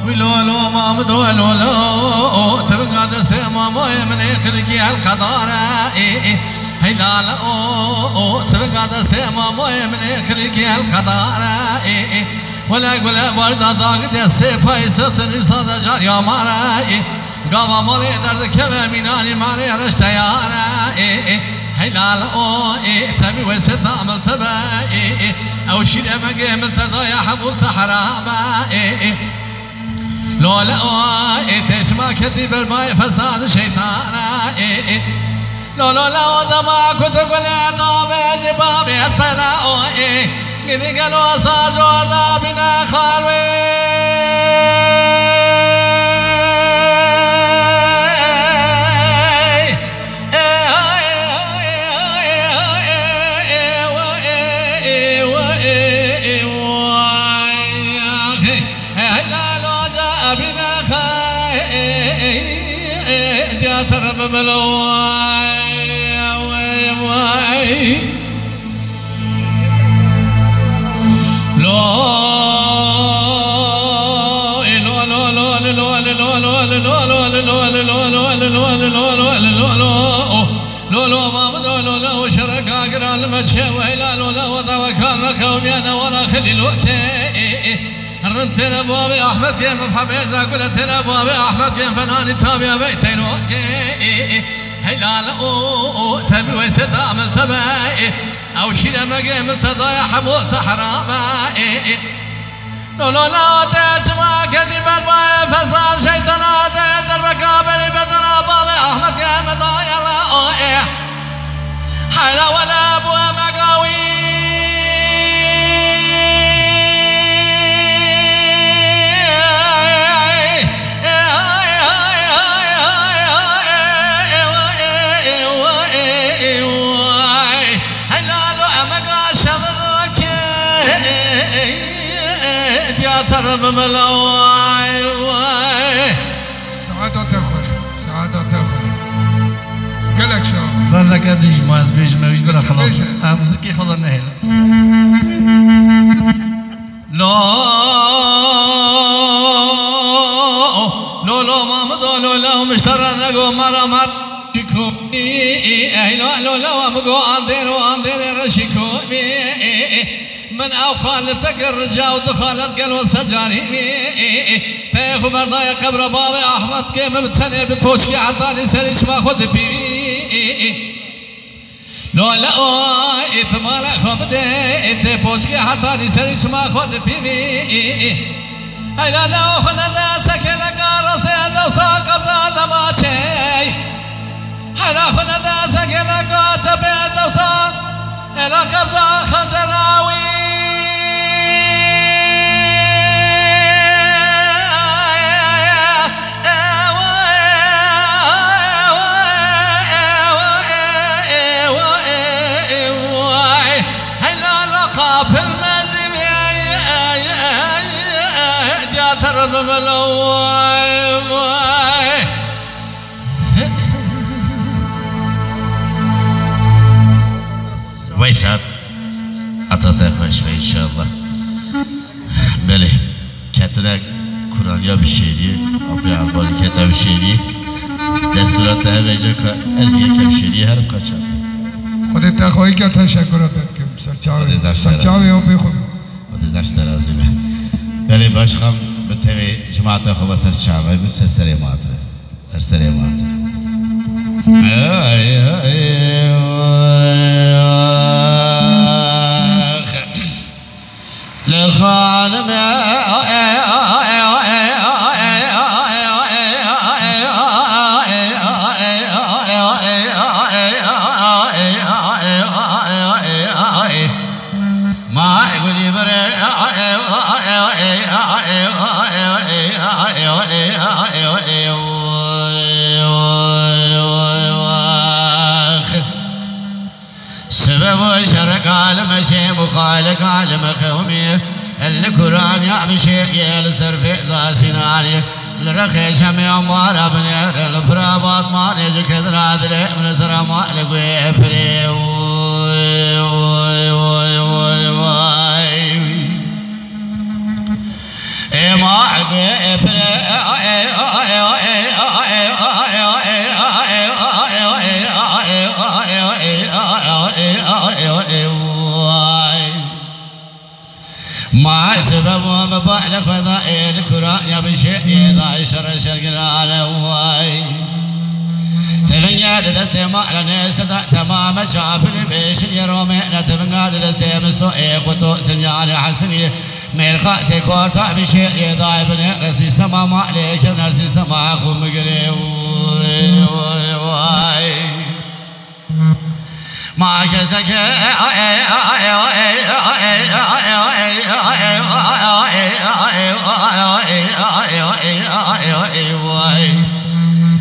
ولولو ما مدولولو تبقى دسمة موي من يخلقي القدارة هيلال تبقى دسمة موي من يخلقي القدارة ولا قول برد ضاقت السيف يستني صدى جار يا مارا قابا مالي درد كبه ميناني ماري رشت يارا هيلال تبي وسط عمل تبا او شيء ما قمت ضايع حبولت حرامه لولا تسمع كتب الماء فساد شيطانا لولا وضما كتب العقاب جباب اسفلا قد قالوا صاجور بنا خاروي ترب ملواي لولو ما بدو لولو شركا قران متشي ويلا لولو وكان ركوم يانا ورا خلي الوقتي رنت لابوابي احمد كيف بحبيزه قلت لابوابي احمد كيف فناني تابع بيتين اوكي هيلا تبي ويسد عمل تبعي او شي لما قمت ضايع حموت حرامي لو لا تسمع كذب الماء فصار شيطان دربك قابل بدر بابي احمد كيف ضايع حيلا ولا ابو مقاوي ترب ملواي سعادت خوش سعادت خوش گلک شو برای کدیش ماز بیش میش برای خلاص موسیقی خدا نهیل لولو مامدو لولو مشترا نگو مرامت شکومی لولو مگو آندیر رشکومی من او خالتك الرجاء ودخلت قلب السجاري تاخو برضايا قبر بابي احمد كيف مبتني بتوشكي عطاني سريش ما خذ بي لو لا اتمال خبدي انت بوشكي عطاني سريش ما خذ بي هاي لا خذ ناسك لك راسي دوسا قبضه دماتي هاي لا خذ ناسك لك شبه دوسا الى قبضه خنجراوي ترب ملواي ويسعد عطاته خوش ان شاء الله بله كتلك قرآن يا بشيري ابي عبال كتاب شيري دستورات اوجه ازیه کم شیری هرم کچاد خودت تخواهی که تشکرات کم سرچاوی او بخون خودت زشتر عظیمه بله باش خم به تقی جماعت خوب سرچاوی به سرسری ماتره سرسری ماتره لخانم ما يقولي بري سبب شرق عالم شيء مخالق عالم قومي القرآن يعمشي يل سرفي زاسيناني الرخي شمي أموار أبني الفرابات ماني جو كدر عدل من ترى مالك ويفري ما سبب ومبالغ فضائل القرآن يا بشيء إذا شر شرقنا واي تغنيا دسما لنا سدا تمام شعب البيش يروم نتبنى دسما مستوى قطو سنجان حسني ميرخا سيكوتا بشيء إذا ابن رسي سما ما عليك نرسي سما قوم قريب واي ما كسك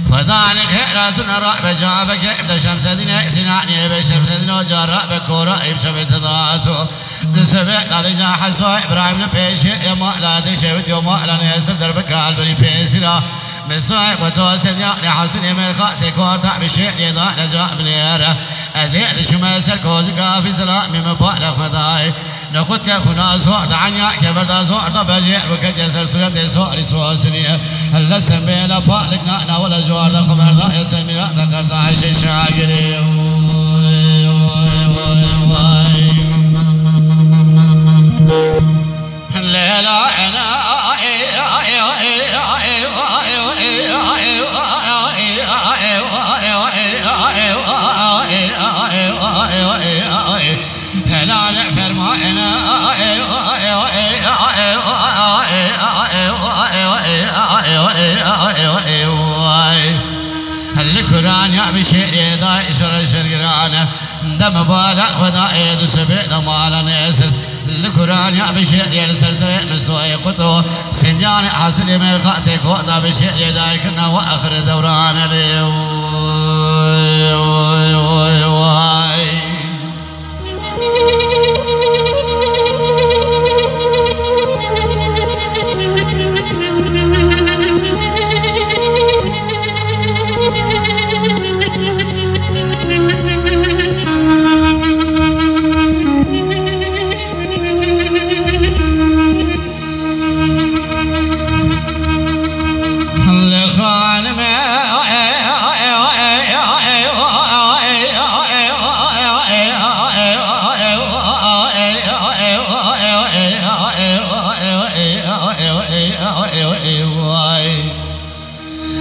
فذلك هراتنا رأب جابك ابن شمس دين سنعني بشمس دين وجرأ بكورة بشبت ذاته دسبع لذي حسو إبراهيم لبيش يما لا تشوت يما لا نسر دربك البري بيسرا مستوى وتوسد يعني حسن من خاص كورتا بشيء يضع نجاح بنيره أزيد شمس الكوزك في سلام من مبالغ فضاي نخدك خنا زور دعنيا كبردا زور دبجي وكجسر سورة سوري سواسنية هلا سمينا بالك نانا ولا زور دا خمر دا يسمينا ذكرت عيش شاقري الليلة أنا هلا فرمائنا القرآن يا بشيء ذا شر شرقنا دم بالا ودائد سبع دمالا نسل القرآن يا بشيء يرسل سرع مستوى قطو سنجان حسن مرخا سيكو ذا بشيء ذا كنا وآخر دوران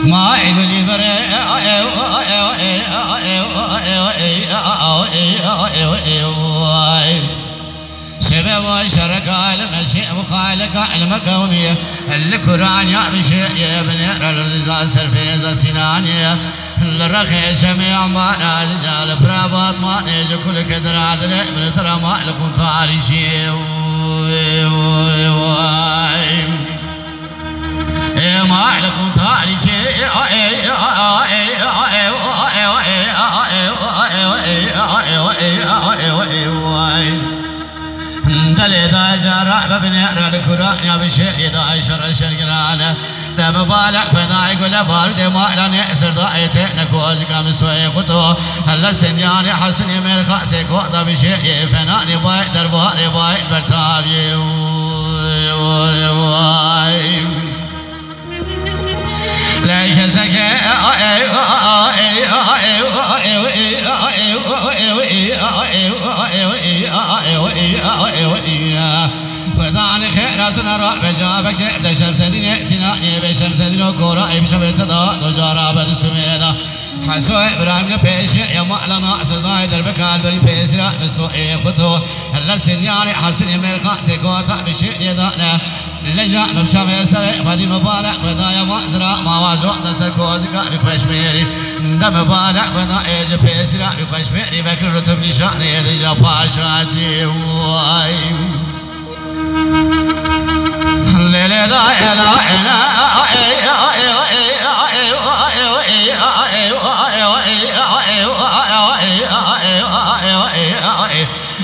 ما يقولي بري سبب وشرك المشي مخالك المكونية القرآن يا بشيء يا بني الرزاق سرفيز سنانية الرخي سميع ما نازل برابط ما نيجي كل كدر عدل من ترى ما لكم تاريشي ما لكم تاريشي دليدا جرى ببني القرآن يا بشيء إذا شر شرقنا دم بالك فذا يقول بارد ما لنا يسر ضايته نكوزك مستوى قطو هلا سنياني حسني من خاصك وضع بشيء فناني باي درباري باي برتابي ليك سكي فذلك خيراتنا رأب جابك ابن شمس دين سناني بشمس دين وكورا بشبت ذا نجارة بالسميدة حسو إبراهيم لبيش يما لنا أسر ذا دربك البري بيسرا مستوى قطو هلا سنياني حسني من خاصك وطع بشيء ذانا لجا مبشام يسرع فدي مبالغ فدا يا مازرا ما واجو نسر كوزك بكشميري دم بالغ فدا ايج بيسرا بكشميري بكر رتب نشاني دجا باشاتي واي ليلة دا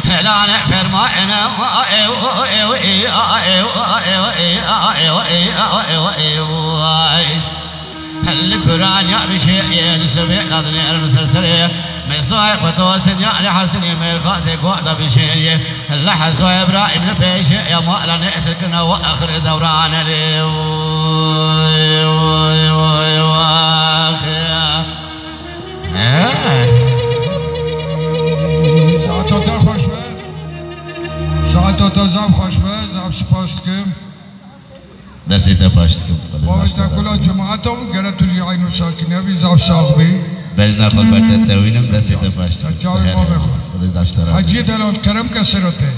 لا لا نحفر معنا القرآن يا بشيء يدسبع نظني المسلسل مستوى وتوسد يعني حسني من خاصك وعد بشيء اللحظة إبراهيم لبيش يا مالا نأسكنا وآخر دوران دستت پاشتکم وقتا کلا جماعت او گره توی عینو ساکنه بی زاب ساق بی بجنا خود برت توینم دستت پاشتکم سرچاوی ما بخور خدا زاشترا حجی دلال کرم کسرته